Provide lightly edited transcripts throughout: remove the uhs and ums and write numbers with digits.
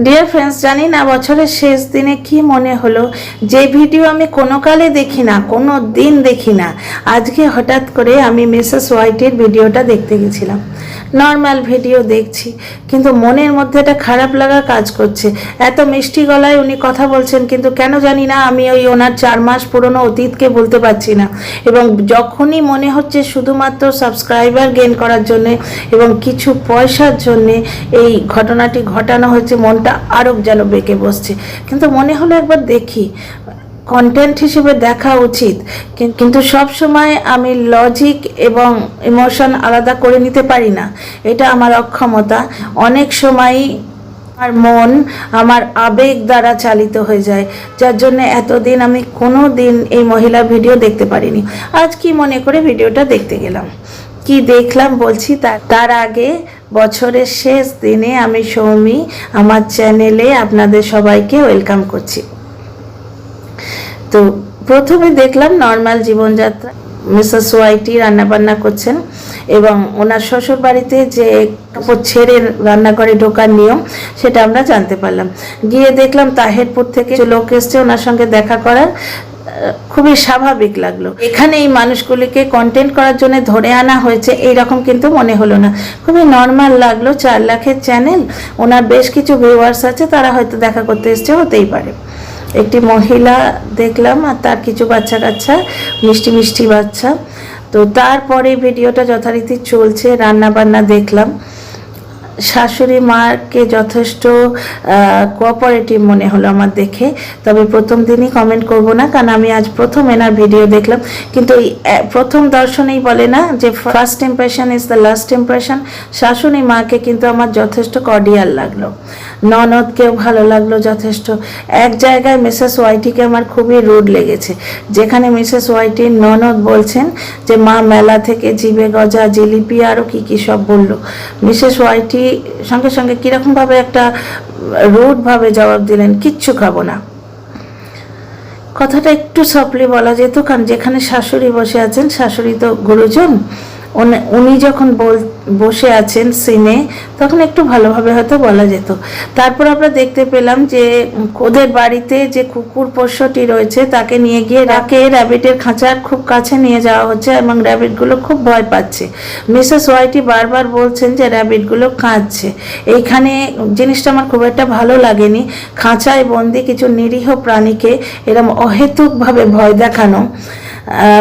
Dear friends, জানি না বছরের শেষ দিনে কি মনে হলো, যে ভিডিও আমি কোনো কালে দেখি না, কোনো দিন দেখি না, আজকে হঠাৎ করে আমি মিসেস ওয়াইটির ভিডিওটা দেখতে গেছিলাম। নর্মাল ভিডিও দেখছি, কিন্তু মনের মধ্যে একটা খারাপ লাগা কাজ করছে। এত মিষ্টি গলায় উনি কথা বলছেন, কিন্তু কেন জানি না আমি ওই ওনার 4 মাস পুরনো অতীতকে বলতে পারছি না। এবং যখনই মনে হচ্ছে শুধুমাত্র সাবস্ক্রাইবার গেইন করার জন্যে এবং কিছু পয়সার জন্যে এই ঘটনাটি ঘটানো হয়েছে, মনটা আরও যেন বেঁকে বসছে। কিন্তু মনে হলো একবার দেখি, কন্টেন্ট হিসেবে দেখা উচিত, কিন্তু সব সময় আমি লজিক এবং ইমোশন আলাদা করে নিতে পারি না, এটা আমার অক্ষমতা। অনেক সময়ই আমার মন আমার আবেগ দ্বারা চালিত হয়ে যায়, যার জন্য এতদিন আমি কোনো দিন এই মহিলার ভিডিও দেখতে পারিনি। আজ কি মনে করে ভিডিওটা দেখতে গেলাম, কি দেখলাম বলছি। তার আগে বছরের শেষ দিনে আমি সৌমি আমার চ্যানেলে আপনাদের সবাইকে ওয়েলকাম করছি। তো প্রথমে দেখলাম নর্মাল জীবনযাত্রা, মিসেস ওয়াইটি রান্নাবান্না করছেন এবং ওনার শ্বশুর বাড়িতে যে কাপড় ছেড়ে রান্নাঘরে ঢোকার নিয়ম সেটা আমরা জানতে পারলাম। গিয়ে দেখলাম তাহেরপুর থেকে লোক এসছে ওনার সঙ্গে দেখা করার, খুবই স্বাভাবিক লাগলো। এখানে এই মানুষগুলিকে কন্টেন্ট করার জন্য ধরে আনা হয়েছে এইরকম কিন্তু মনে হলো না, খুবই নর্মাল লাগলো। 4 লাখের চ্যানেল, ওনার বেশ কিছু ভিউয়ার্স আছে, তারা হয়তো দেখা করতে এসছে, হতেই পারে। একটি মহিলা দেখলাম আর তার কিছু বাচ্চা কাচ্চা, মিষ্টি মিষ্টি বাচ্চা। তো তারপরে ভিডিওটা যথারীতি চলছে, রান্না বান্না দেখলাম। শাশুড়ি মাকে যথেষ্ট কোঅপারেটিভ মনে হলো আমার দেখে। তবে প্রথম দিনই কমেন্ট করব না, কারণ আমি আজ প্রথম এনার ভিডিও দেখলাম। কিন্তু এই প্রথম দর্শনেই বলে না যে first impression is the last impression. শাশুড়ি মাকে কিন্তু আমার যথেষ্ট কর্ডিয়াল লাগলো, ননদকেও ভালো লাগলো যথেষ্ট। এক জায়গায় মিসেস ওয়াইটিকে আমার খুবই রুড লেগেছে, যেখানে মিসেস ওয়াইটির ননদ বলছেন যে মা মেলা থেকে জিবে গজা, জিলিপি আরও কী কী সব বললো। মিসেস ওয়াইটি সঙ্গে সঙ্গে কীরকমভাবে একটা রুডভাবে জবাব দিলেন, কিচ্ছু খাবো না। কথাটা একটু সফটলি বলা যেত, কারণ যেখানে শাশুড়ি বসে আছেন, শাশুড়ি তো গুরুজন, উনি যখন বসে আছেন সিনে, তখন একটু ভালোভাবে হয়তো বলা যেত। তারপর আমরা দেখতে পেলাম যে ওদের বাড়িতে যে কুকুর পোষ্যটি রয়েছে তাকে নিয়ে গিয়ে র্যাবিটের খাঁচার খুব কাছে নিয়ে যাওয়া হচ্ছে এবং র্যাবিটগুলো খুব ভয় পাচ্ছে। মিসেস ওয়াইটি বারবার বলছেন যে র্যাবিটগুলো কাঁদছে। এইখানে জিনিসটা আমার খুব একটা ভালো লাগেনি, খাঁচায় বন্দি কিছু নিরীহ প্রাণীকে এরকম অহেতুকভাবে ভয় দেখানো।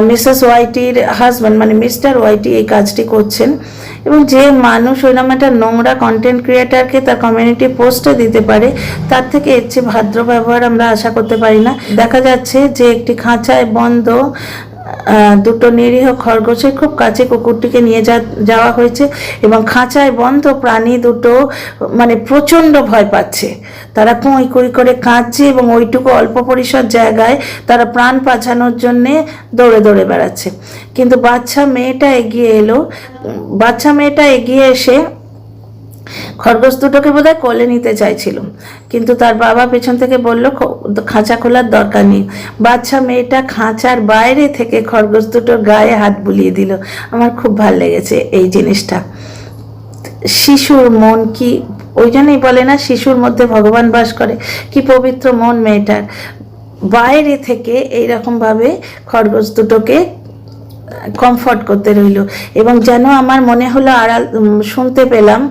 মিসেস ওয়াইটির হাজব্যান্ড মানে মিস্টার ওয়াইটি এই কাজটি করছেন, এবং যে মানুষ ওইরকম একটা নোংরা কন্টেন্ট ক্রিয়েটারকে তার কমিউনিটি পোস্টে দিতে পারে, তার থেকে এর চেয়ে ভদ্র ব্যবহার আমরা আশা করতে পারি না। দেখা যাচ্ছে যে একটি খাঁচায় বন্ধ দুটো নিরীহ খরগোশের খুব কাছে কুকুরটিকে নিয়ে যাওয়া হয়েছে এবং খাঁচায় বন্ধ প্রাণী দুটো মানে প্রচণ্ড ভয় পাচ্ছে। তারা কুঁই কুঁই করে কাঁদছে এবং ওইটুকু অল্প পরিসর জায়গায় তারা প্রাণ বাঁচানোর জন্যে দৌড়ে দৌড়ে বেড়াচ্ছে। কিন্তু বাচ্চা মেয়েটা এগিয়ে এসে খরগোশ দুটোকে বোধহয় কোলে নিতে চাইছিল, কিন্তু তার বাবা পেছন থেকে বলল খাঁচা খোলার দরকার নেই। বাচ্চা মেয়েটা খাঁচার বাইরে থেকে খরগোশ দুটোর গায়ে হাত বুলিয়ে দিল। আমার খুব ভালো লেগেছে এই জিনিসটা। শিশুর মন কি, ওই জন্যই বলে না শিশুর মধ্যে ভগবান বাস করে, কি পবিত্র মন মেয়েটার। বাইরে থেকে এইরকমভাবে খরগোশ দুটোকে কমফর্ট করতে রইল এবং যেন আমার মনে হলো আড়াল শুনতে পেলাম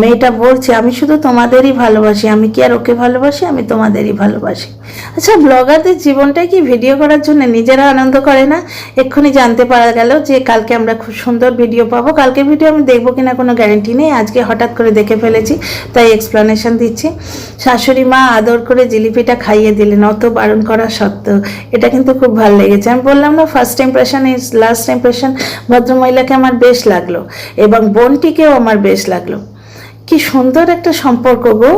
মেয়েটা বলছে, আমি শুধু তোমাদেরই ভালোবাসি, আমি কি আর ওকে ভালোবাসি, আমি তোমাদেরই ভালোবাসি। আচ্ছা, ব্লগারদের জীবনটাই কি ভিডিও করার জন্য নিজেরা আনন্দ করে না? এক্ষুনি জানতে পারা গেল যে কালকে আমরা খুব সুন্দর ভিডিও পাবো। কালকে ভিডিও আমি দেখবো কিনা কোনো গ্যারেন্টি নেই, আজকে হঠাৎ করে দেখে ফেলেছি তাই এক্সপ্লানেশন দিচ্ছি। শাশুড়ি মা আদর করে জিলিপিটা খাইয়ে দিলেন অত বারণ করা সত্ত্বেও, এটা কিন্তু খুব ভালো লেগেছে। আমি বললাম না, first impression is last impression. ভদ্রমহিলাকে আমার বেশ লাগলো এবং বোনটিকেও আমার বেশ লাগলো। কি সুন্দর একটা সম্পর্ক গো।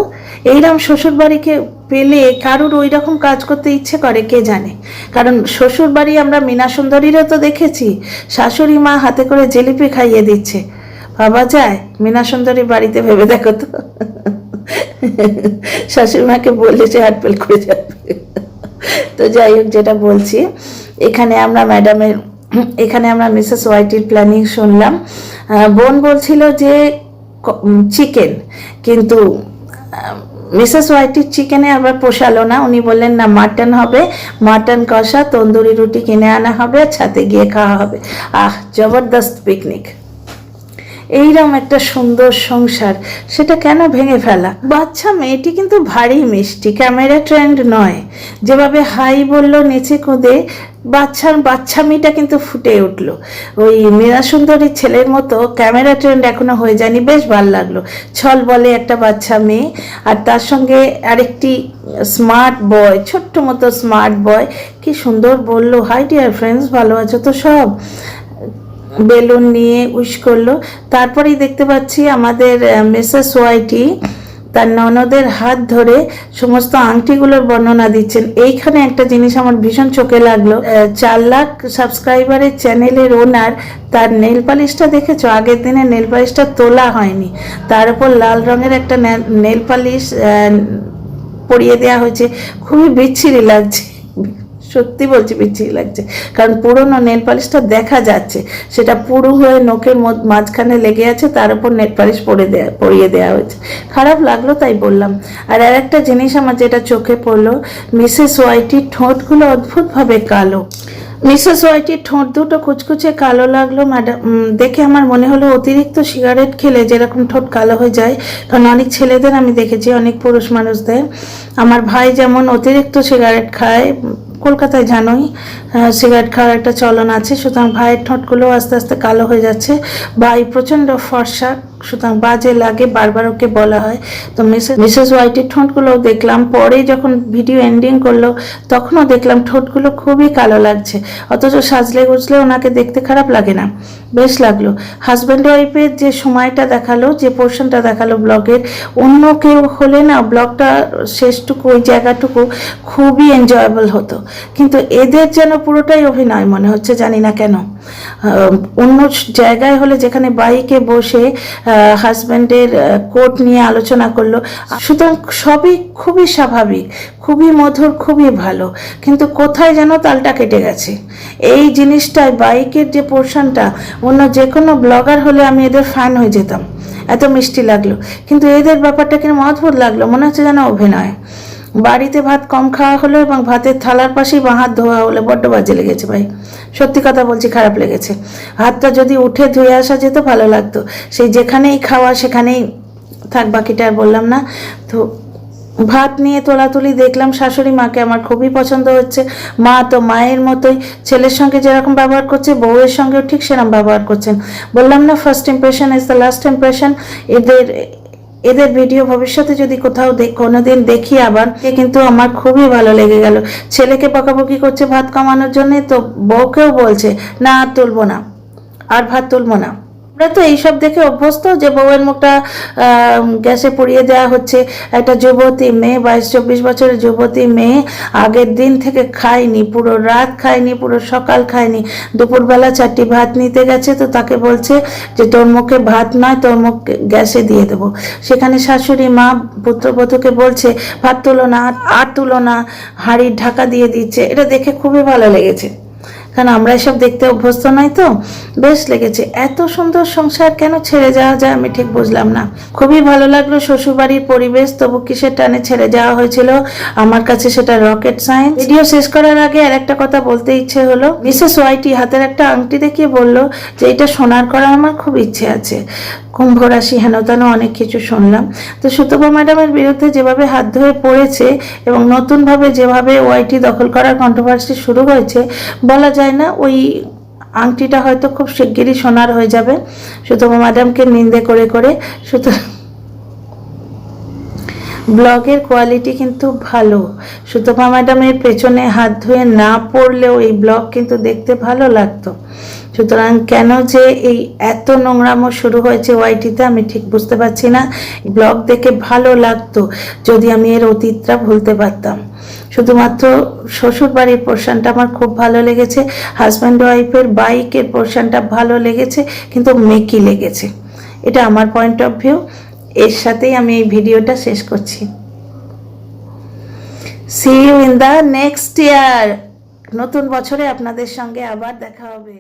এইরকম শ্বশুর বাড়িকে পেলে কারুর ওই রকম কাজ করতে ইচ্ছে করে কে জানে। কারণ শ্বশুর বাড়ি আমরা মীনা সুন্দরীরও তো দেখেছি, শাশুড়ি মা হাতে করে জিলিপি খাইয়ে দিচ্ছে, ভাবা যায়? মীনা সুন্দরী বাড়িতে ভেবে দেখো তো, শাশুড়ি মাকে বললে যে হাটপেল করে যাবে। তো যাই হোক, যেটা বলছি, এখানে আমরা মিসেস ওয়াইটির প্ল্যানিং শুনলাম। বোন বলছিল যে চিকেন, কিন্তু মিসেস ওয়াইটির চিকেনে আবার পোষালো না, উনি বললেন না মাটন হবে, মাটন কষা, তন্দুরি রুটি কিনে আনা হবে, ছাদে গিয়ে খাওয়া হবে। জবরদস্ত পিকনিক। এইরকম একটা সুন্দর সংসার, সেটা কেন ভেঙে ফেলা? বাচ্চা মেয়েটি কিন্তু ভারী মিষ্টি, ক্যামেরা ট্রেন্ড নয়। যেভাবে হাই বলল নিচে কুদে, বাচ্চামিটা কিন্তু ফুটে উঠলো। ওই মীরা সুন্দরীর ছেলের মতো ক্যামেরা ট্রেন্ড এখনো হয়ে যায়নি, বেশ ভালো লাগলো। ছল বলে একটা বাচ্চা মেয়ে, আর তার সঙ্গে আরেকটি স্মার্ট বয়, ছোট্ট মতো স্মার্ট বয়, কি সুন্দর বললো, হাই ডিয়ার ফ্রেন্ডস, ভালো আছো তো সব, বেলুন নিয়ে উইশ করলো। তারপরেই দেখতে পাচ্ছি আমাদের মিসেস ওয়াইটি তার ননদের হাত ধরে সমস্ত আংটিগুলোর বর্ণনা দিচ্ছেন। এইখানে একটা জিনিস আমার ভীষণ চোখে লাগলো, 4 লাখ সাবস্ক্রাইবারের চ্যানেলের ওনার, তার নেল পালিশটা দেখেছো? আগের দিনে নেল পালিশটা তোলা হয়নি, তার উপর লাল রঙের একটা নেল পালিশ পরিয়ে দেওয়া হয়েছে, খুবই বিচ্ছিরি লাগছে, সত্যি বলছি বিচ্ছিরি লাগছে। কারণ পুরোনো নেল পালিশটা দেখা যাচ্ছে, সেটা পুরো হয়ে নখের মাঝখানে লেগে আছে, তার উপর নেল পালিশ পরিয়ে দেওয়া হয়েছে, খারাপ লাগলো তাই বললাম। আর একটা জিনিস আমার যেটা চোখে পড়লো, মিসেস ওয়াইটির ঠোঁটগুলো অদ্ভুতভাবে কালো। মিসেস ওয়াইটির ঠোঁট দুটো কুচকুচে কালো লাগলো ম্যাডাম, দেখে আমার মনে হলো অতিরিক্ত সিগারেট খেলে যেরকম ঠোঁট কালো হয়ে যায়। কারণ অনেক ছেলেদের আমি দেখেছি, অনেক পুরুষ মানুষদের, আমার ভাই যেমন অতিরিক্ত সিগারেট খায়, কলকাতায় জানোই সিগারেট খাওয়ার একটা চলন আছে, সুতরাং ভাইয়ের ঠোঁটগুলো আস্তে আস্তে কালো হয়ে যাচ্ছে। ভাই প্রচণ্ড ফর্সা, সুতরাং বাজে লাগে, বারবার ওকে বলা হয়। তো মিসেস ওয়াইটির ঠোঁটগুলোও দেখলাম, পরে যখন ভিডিও এন্ডিং করলো তখনও দেখলাম ঠোঁটগুলো খুবই কালো লাগছে, অথচ সাজলে গুজলে ওনাকে দেখতে খারাপ লাগে না, বেশ লাগলো। হাজব্যান্ড ওয়াইফের যে সময়টা দেখালো, যে পোর্শনটা দেখালো ব্লগের, অন্য কেউ হলে না ব্লগটা শেষটুকু, ওই জায়গাটুকু খুবই এনজয়েবল হতো, কিন্তু এদের যেন পুরোটাই অভিনয় মনে হচ্ছে, জানি না কেন। অন্য জায়গায় হলে, যেখানে বাইকে বসে হাজব্যান্ডের কোট নিয়ে আলোচনা করলো, সুতরাং সবই খুবই স্বাভাবিক, খুবই মধুর, খুবই ভালো, কিন্তু কোথায় যেন তালটা কেটে গেছে। এই জিনিসটায় বাইকের যে পোর্শনটা, অন্য যে কোনো ব্লগার হলে আমি এদের ফ্যান হয়ে যেতাম, এত মিষ্টি লাগলো, কিন্তু এদের ব্যাপারটা কিরকম অদ্ভুত লাগলো, মনে হচ্ছে যেন অভিনয়। বাড়িতে ভাত কম খাওয়া হলো এবং ভাতের থালার পাশেই বাঁ হাত ধোয়া হলো, বড্ড বাজে লেগেছে ভাই, সত্যি কথা বলছি, খারাপ লেগেছে। হাতটা যদি উঠে ধুয়ে আসা যেত ভালো লাগতো, সেই যেখানেই খাওয়া সেখানেই থাক, বাকিটা আর বললাম না। তো ভাত নিয়ে তোলাতুলি দেখলাম, শাশুড়ি মাকে আমার খুবই পছন্দ হচ্ছে, মা তো মায়ের মতোই, ছেলের সঙ্গে যেরকম ব্যবহার করছে বউয়ের সঙ্গেও ঠিক সেরকম ব্যবহার করছেন। বললাম না, first impression is the last impression. এদের ভিডিও ভবিষ্যতে যদি কোথাও কোনোদিন দেখি আবার, কিন্তু আমার খুবই ভালো লেগে গেল। ছেলেকে বকাবকি করছে ভাত কমানোর জন্যে, তো বউকেও বলছে না আর তুলবো না, আর ভাত তুলবো না। আমরা তো এইসব দেখে অভ্যস্ত যে বউয়ের মুখটা গ্যাসে পুড়িয়ে দেওয়া হচ্ছে। একটা যুবতী মেয়ে, 22-24 বছরের যুবতী মেয়ে, আগের দিন থেকে খায়নি, পুরো রাত খায়নি, পুরো সকাল খায়নি, দুপুরবেলা 4টি ভাত নিতে গেছে, তো তাকে বলছে যে তোর মুখে ভাত নয়, তোর মুখ গ্যাসে দিয়ে দেবো। সেখানে শাশুড়ি মা পুত্রবধূকে বলছে ভাত তুলো না, আর তুলো না, হাঁড়ির ঢাকা দিয়ে দিচ্ছে। এটা দেখে খুবই ভালো লেগেছে, কারণ আমরা এসব দেখতে অভ্যস্ত নই, তো বেশ লেগেছে। এত সুন্দর সংসার কেন ছেড়ে যাওয়া যায় আমি ঠিক বুঝলাম না। খুবই ভালো লাগলো শ্বশুরবাড়ির পরিবেশ, তবু কিসের টানে ছেড়ে যাওয়া হয়েছিল, আমার কাছে সেটা রকেট সায়েন্স। ভিডিও শেষ করার আগে আর একটা কথা বলতে ইচ্ছে হলো, মিসেস ওয়াইটি হাতের একটা আংটি দেখিয়ে বলল যে এটা সোনার করা আমার খুব ইচ্ছে আছে। কুম্ভ রাশি হেনতেন অনেক কিছু শুনলাম। তো সুতপা ম্যাডামের বিরুদ্ধে যেভাবে হাত ধরে পড়েছে এবং নতুনভাবে যেভাবে ওয়াইটি দখল করার কন্ট্রোভার্সি শুরু হয়েছে, বলা যায় না ওই আংটিটা হয়তো খুব শিগগিরই সোনার হয়ে যাবে, সুতপা ম্যাডামকে নিন্দে করে করে। ব্লগের কোয়ালিটি কিন্তু ভালো, সুতপা ম্যাডামের পেছনে হাত ধুয়ে না পড়লেও এই ব্লগ কিন্তু দেখতে ভালো লাগতো। সুতরাং কেন যে এই এত নোংরামো শুরু হয়েছে ওয়াইটিতে আমি ঠিক বুঝতে পারছি না। ব্লগ দেখে ভালো লাগতো যদি আমি এর অতীতটা ভুলতে পারতাম। শুধুমাত্র শ্বশুর বাড়ির পোর্শনটা আমার খুব ভালো লেগেছে, হাজব্যান্ড ওয়াইফের বাইকের পোর্শনটা ভালো লেগেছে, কিন্তু মেকি লেগেছে, এটা আমার পয়েন্ট অফ ভিউ। এর সাথেই আমি এই ভিডিওটা শেষ করছি। See you in the next year. নতুন বছরে আপনাদের সঙ্গে আবার দেখা হবে।